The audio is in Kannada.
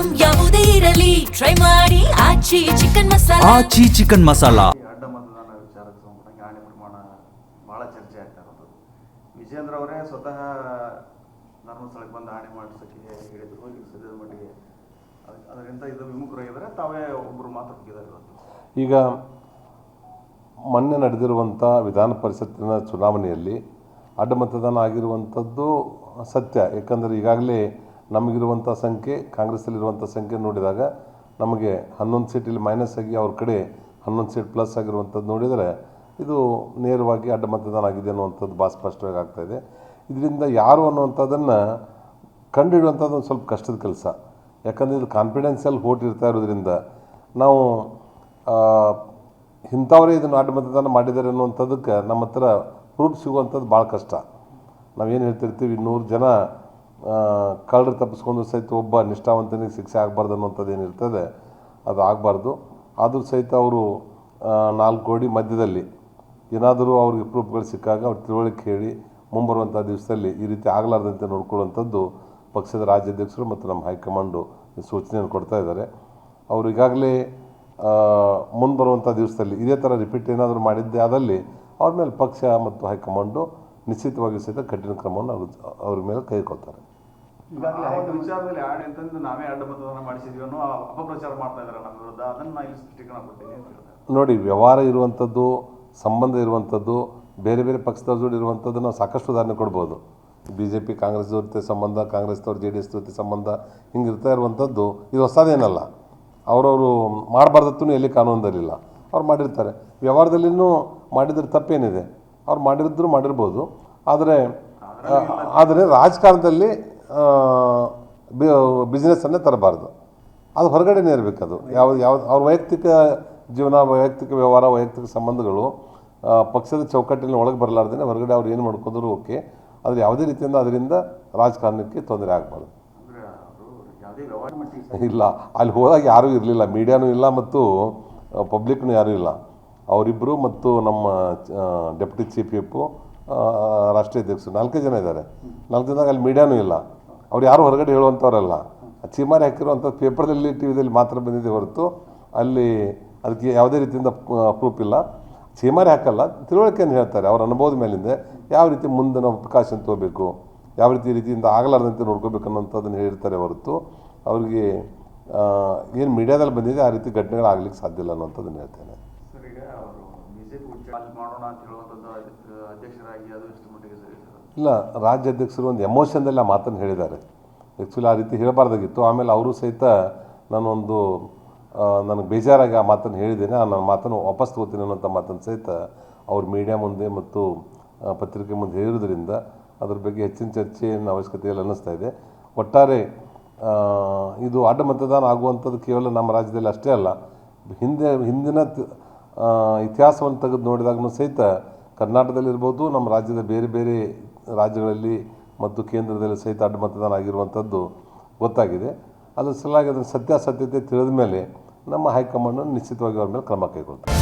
ಐಟಂ ಯಾವುದೇ ಇರಲಿ ಟ್ರೈ ಮಾಡಿ ಆಚಿ ಚಿಕನ್ ಮಸಾಲಾ. ಆಚಿ ಚಿಕನ್ ಮಸಾಲಾ. ಅಡ್ಡ ಮತದಾನ ವಿಚಾರಕ್ಕೆ ಸಂಬಂಧಪಟ್ಟಂಗೆ ಆಣೆ ಪ್ರಮಾಣ ಭಾಳ ಚರ್ಚೆ ಆಗ್ತಾ ಇರೋದು. ವಿಜೇಂದ್ರ ಅವರೇ ಸ್ವತಃ ಧರ್ಮಸ್ಥಳಕ್ಕೆ ಬಂದು ಆಣೆ ಮಾಡಿಸೋಕ್ಕೆ ಹೇಳಿದ್ರು. ಈಗ ಸದ್ಯದ ಮಟ್ಟಿಗೆ ಅದರಿಂದ ಇದು ವಿಮುಖರಾಗಿದ್ದಾರೆ. ತಾವೇ ಒಬ್ಬರು ಮಾತ್ರ ಹೋಗಿದ್ದಾರೆ ಇವತ್ತು. ಈಗ ಮೊನ್ನೆ ನಡೆದಿರುವಂಥ ವಿಧಾನ ಪರಿಷತ್ತಿನ ಚುನಾವಣೆಯಲ್ಲಿ ಅಡ್ಡ ಮತದಾನ ಆಗಿರುವಂಥದ್ದು ಸತ್ಯ. ಏಕೆಂದರೆ ಈಗಾಗಲೇ ನಮಗಿರುವಂಥ ಸಂಖ್ಯೆ ಕಾಂಗ್ರೆಸ್ಸಲ್ಲಿರುವಂಥ ಸಂಖ್ಯೆ ನೋಡಿದಾಗ ನಮಗೆ 11 ಸೀಟಲ್ಲಿ ಮೈನಸ್ ಆಗಿ ಅವ್ರ ಕಡೆ 11 ಸೀಟ್ ಪ್ಲಸ್ ಆಗಿರುವಂಥದ್ದು ನೋಡಿದರೆ ಇದು ನೇರವಾಗಿ ಅಡ್ಡ ಮತದಾನ ಆಗಿದೆ ಅನ್ನುವಂಥದ್ದು ಭಾಳ ಸ್ಪಷ್ಟವಾಗಿ ಆಗ್ತಾಯಿದೆ. ಇದರಿಂದ ಯಾರು ಅನ್ನುವಂಥದ್ದನ್ನು ಕಂಡುಹಿಡುವಂಥದ್ದು ಒಂದು ಸ್ವಲ್ಪ ಕಷ್ಟದ ಕೆಲಸ. ಯಾಕಂದರೆ ಇದು ಕಾನ್ಫಿಡೆನ್ಷಿಯಲ್ ವೋಟ್ ಇರ್ತಾ ಇರೋದ್ರಿಂದ ನಾವು ಇಂಥವರೇ ಇದನ್ನು ಅಡ್ಡ ಮತದಾನ ಮಾಡಿದ್ದಾರೆ ಅನ್ನುವಂಥದ್ದಕ್ಕೆ ನಮ್ಮ ಹತ್ರ ಪ್ರೂಫ್ ಸಿಗುವಂಥದ್ದು ಭಾಳ ಕಷ್ಟ. ನಾವೇನು ಹೇಳ್ತಿರ್ತೀವಿ, 100 ಜನ ಕಳ್ಳರು ತಪ್ಪಿಸ್ಕೊಂಡು ಸಹಿತ ಒಬ್ಬ ನಿಷ್ಠಾವಂತನಿಗೆ ಶಿಕ್ಷೆ ಆಗಬಾರ್ದು ಅನ್ನುವಂಥದ್ದು ಏನಿರ್ತದೆ ಅದು ಆಗಬಾರ್ದು. ಆದರೂ ಸಹಿತ ಅವರು 4 ಗೋಡೆ ಮಧ್ಯದಲ್ಲಿ ಏನಾದರೂ ಅವ್ರಿಗೆ ಪ್ರೂಫ್ಗಳು ಸಿಕ್ಕಾಗ ಅವ್ರು ತಿಳುವಳಿಕೆ ಹೇಳಿ ಮುಂಬರುವಂಥ ದಿವಸದಲ್ಲಿ ಈ ರೀತಿ ಆಗಲಾರ್ದಂತೆ ನೋಡ್ಕೊಳ್ಳುವಂಥದ್ದು ಪಕ್ಷದ ರಾಜ್ಯಾಧ್ಯಕ್ಷರು ಮತ್ತು ನಮ್ಮ ಹೈಕಮಾಂಡು ಸೂಚನೆಯನ್ನು ಕೊಡ್ತಾ ಇದ್ದಾರೆ. ಅವರು ಈಗಾಗಲೇ ಮುಂದೆ ಬರುವಂಥ ದಿವಸದಲ್ಲಿ ಇದೇ ಥರ ರಿಪೀಟ್ ಏನಾದರೂ ಮಾಡಿದ್ದೆ ಆದಲ್ಲಿ ಅವ್ರ ಮೇಲೆ ಪಕ್ಷ ಮತ್ತು ಹೈಕಮಾಂಡು ನಿಶ್ಚಿತವಾಗಿ ಸಹಿತ ಕಠಿಣ ಕ್ರಮವನ್ನು ಅವ್ರ ಮೇಲೆ ಕೈಗೊಳ್ತಾರೆ. ಈಗಾಗಲೇ ವಿಚಾರದಲ್ಲಿ ಆಣೆ ಅಂತಂದು ನಾವೇ ಅಡ್ಡ ಮತದಾನ ಮಾಡಿಸಿದ್ವಿ ಅನ್ನೋ ಅಪಪ್ರಚಾರ ಮಾಡ್ತಾ ಇದ್ದಾರೆ ನಮ್ಮ ವಿರುದ್ಧ. ಅದನ್ನು ನಾನು ಇಲ್ಲಿ ಸ್ಪಷ್ಟೀಕರಣ ಕೊಡ್ತೀನಿ ಅಂತ ಹೇಳ್ತಾರೆ. ನೋಡಿ, ವ್ಯವಹಾರ ಇರುವಂಥದ್ದು, ಸಂಬಂಧ ಇರುವಂಥದ್ದು, ಬೇರೆ ಬೇರೆ ಪಕ್ಷದವ್ರ ಜೋಡಿ ಇರುವಂಥದ್ದು ನಾವು ಸಾಕಷ್ಟು ಉದಾಹರಣೆ ಕೊಡ್ಬೋದು. BJP ಕಾಂಗ್ರೆಸ್ ಜೊತೆ ಸಂಬಂಧ, ಕಾಂಗ್ರೆಸ್ದವ್ರು JDS ಜೊತೆ ಸಂಬಂಧ, ಹಿಂಗೆ ಇರ್ತಾ ಇರುವಂಥದ್ದು ಇದು ಹೊಸದೇನಲ್ಲ. ಅವರವರು ಮಾಡಬಾರ್ದತ್ತೂ ಎಲ್ಲಿ ಕಾನೂನದಲ್ಲಿಲ್ಲ, ಅವ್ರು ಮಾಡಿರ್ತಾರೆ. ವ್ಯವಹಾರದಲ್ಲಿನೂ ಮಾಡಿದ್ರೆ ತಪ್ಪೇನಿದೆ, ಅವ್ರು ಮಾಡಿರ್ಬೋದು. ಆದರೆ ರಾಜಕಾರಣದಲ್ಲಿ ಬಿಸ್ನೆಸ್ಸನ್ನೇ ತರಬಾರ್ದು. ಅದು ಹೊರಗಡೆನೇ ಇರಬೇಕು. ಅದು ಯಾವ್ದು ಅವ್ರ ವೈಯಕ್ತಿಕ ಜೀವನ, ವೈಯಕ್ತಿಕ ವ್ಯವಹಾರ, ವೈಯಕ್ತಿಕ ಸಂಬಂಧಗಳು ಪಕ್ಷದ ಚೌಕಟ್ಟಿನ ಒಳಗೆ ಬರಲಾರ್ದೇ ಹೊರಗಡೆ ಅವ್ರು ಏನು ಮಾಡ್ಕೊಂಡ್ರು ಓಕೆ. ಆದರೆ ಯಾವುದೇ ರೀತಿಯಿಂದ ಅದರಿಂದ ರಾಜಕಾರಣಕ್ಕೆ ತೊಂದರೆ ಆಗಬಾರ್ದು. ಇಲ್ಲ, ಅಲ್ಲಿ ಹೋದಾಗ ಯಾರೂ ಇರಲಿಲ್ಲ, ಮೀಡಿಯಾನೂ ಇಲ್ಲ ಮತ್ತು ಪಬ್ಲಿಕ್ನೂ ಯಾರೂ ಇಲ್ಲ. ಅವರಿಬ್ಬರು ಮತ್ತು ನಮ್ಮ ಡೆಪ್ಯೂಟಿ ಚೀಫ್ ವಿಪ್ಪು, ರಾಷ್ಟ್ರೀಯ ಅಧ್ಯಕ್ಷರು 4 ಜನ ಇದ್ದಾರೆ. 4 ಜನದಾಗ ಅಲ್ಲಿ ಮೀಡಿಯಾನೂ ಇಲ್ಲ. ಅವ್ರು ಯಾರು ಹೊರಗಡೆ ಹೇಳುವಂಥವ್ರಲ್ಲ. ಚೀಮಾರಿ ಹಾಕಿರುವಂಥ ಪೇಪರ್ದಲ್ಲಿ TVದಲ್ಲಿ ಮಾತ್ರ ಬಂದಿದೆ ಹೊರತು ಅಲ್ಲಿ ಅದಕ್ಕೆ ಯಾವುದೇ ರೀತಿಯಿಂದ ಪ್ರೂಫ್ ಇಲ್ಲ. ಚೀಮಾರಿ ಹಾಕಲ್ಲ, ತಿಳುವಳಿಕೆಯನ್ನು ಹೇಳ್ತಾರೆ. ಅವ್ರ ಅನುಭವದ ಮೇಲಿಂದ ಯಾವ ರೀತಿ ಮುಂದೆ ನಾವು ಪ್ರಿಕಾಷನ್ ತೊಗೋಬೇಕು, ಯಾವ ರೀತಿಯಿಂದ ಆಗಲಾರ್ದಂತೆ ನೋಡ್ಕೋಬೇಕು ಅನ್ನೋಂಥದ್ದನ್ನು ಹೇಳಿರ್ತಾರೆ ಹೊರತು ಅವ್ರಿಗೆ ಏನು ಮೀಡಿಯಾದಲ್ಲಿ ಬಂದಿದೆ ಆ ರೀತಿ ಘಟನೆಗಳಾಗಲಿಕ್ಕೆ ಸಾಧ್ಯ ಇಲ್ಲ ಅನ್ನೋಂಥದ್ದನ್ನು ಹೇಳ್ತೇನೆ. ಸರ್, ಈಗ ಅವರು BJP ಮಾಡೋಣ ಅಂತ ಹೇಳುವಂಥದ್ದು ಅಧ್ಯಕ್ಷರಾಗಿ ಅದು ಎಷ್ಟು ಮಟ್ಟಿಗೆ ಸರಿ? ಇಲ್ಲ, ರಾಜ್ಯಾಧ್ಯಕ್ಷರು ಒಂದು ಎಮೋಷನ್ದಲ್ಲಿ ಆ ಮಾತನ್ನು ಹೇಳಿದ್ದಾರೆ. ಆ್ಯಕ್ಚುಲಿ ಆ ರೀತಿ ಹೇಳಬಾರ್ದಾಗಿತ್ತು. ಆಮೇಲೆ ಅವರು ಸಹಿತ ನನಗೆ ಬೇಜಾರಾಗಿ ಆ ಮಾತನ್ನು ಹೇಳಿದ್ದೇನೆ, ನನ್ನ ಮಾತನ್ನು ವಾಪಸ್ ತಗೋತೀನಿ ಅನ್ನೋಂಥ ಮಾತನ್ನು ಸಹಿತ ಅವ್ರು ಮೀಡಿಯಾ ಮುಂದೆ ಮತ್ತು ಪತ್ರಿಕೆ ಮುಂದೆ ಹೇಳಿರೋದ್ರಿಂದ ಅದ್ರ ಬಗ್ಗೆ ಹೆಚ್ಚಿನ ಚರ್ಚೆಯನ್ನು ಅವಶ್ಯಕತೆಯಲ್ಲಿ ಅನ್ನಿಸ್ತಾ ಇದೆ. ಒಟ್ಟಾರೆ ಇದು ಅಡ್ಡ ಮತದಾನ ಆಗುವಂಥದ್ದು ಕೇವಲ ನಮ್ಮ ರಾಜ್ಯದಲ್ಲಿ ಅಷ್ಟೇ ಅಲ್ಲ, ಹಿಂದಿನ ಇತಿಹಾಸವನ್ನು ತೆಗೆದು ನೋಡಿದಾಗೂ ಸಹಿತ ಕರ್ನಾಟಕದಲ್ಲಿರ್ಬೋದು, ನಮ್ಮ ರಾಜ್ಯದ ಬೇರೆ ಬೇರೆ ರಾಜ್ಯಗಳಲ್ಲಿ ಮತ್ತು ಕೇಂದ್ರದಲ್ಲಿ ಸಹಿತ ಅಡ್ಡ ಮತದಾನ ಆಗಿರುವಂಥದ್ದು ಗೊತ್ತಾಗಿದೆ. ಅದ್ರ ಸಲುವಾಗಿ ಅದನ್ನು ಸತ್ಯಾಸತ್ಯತೆ ತಿಳಿದ ಮೇಲೆ ನಮ್ಮ ಹೈಕಮಾಂಡ್ ನಿಶ್ಚಿತವಾಗಿ ಅವ್ರ ಮೇಲೆ ಕ್ರಮ ಕೈಗೊಳ್ತಾರೆ.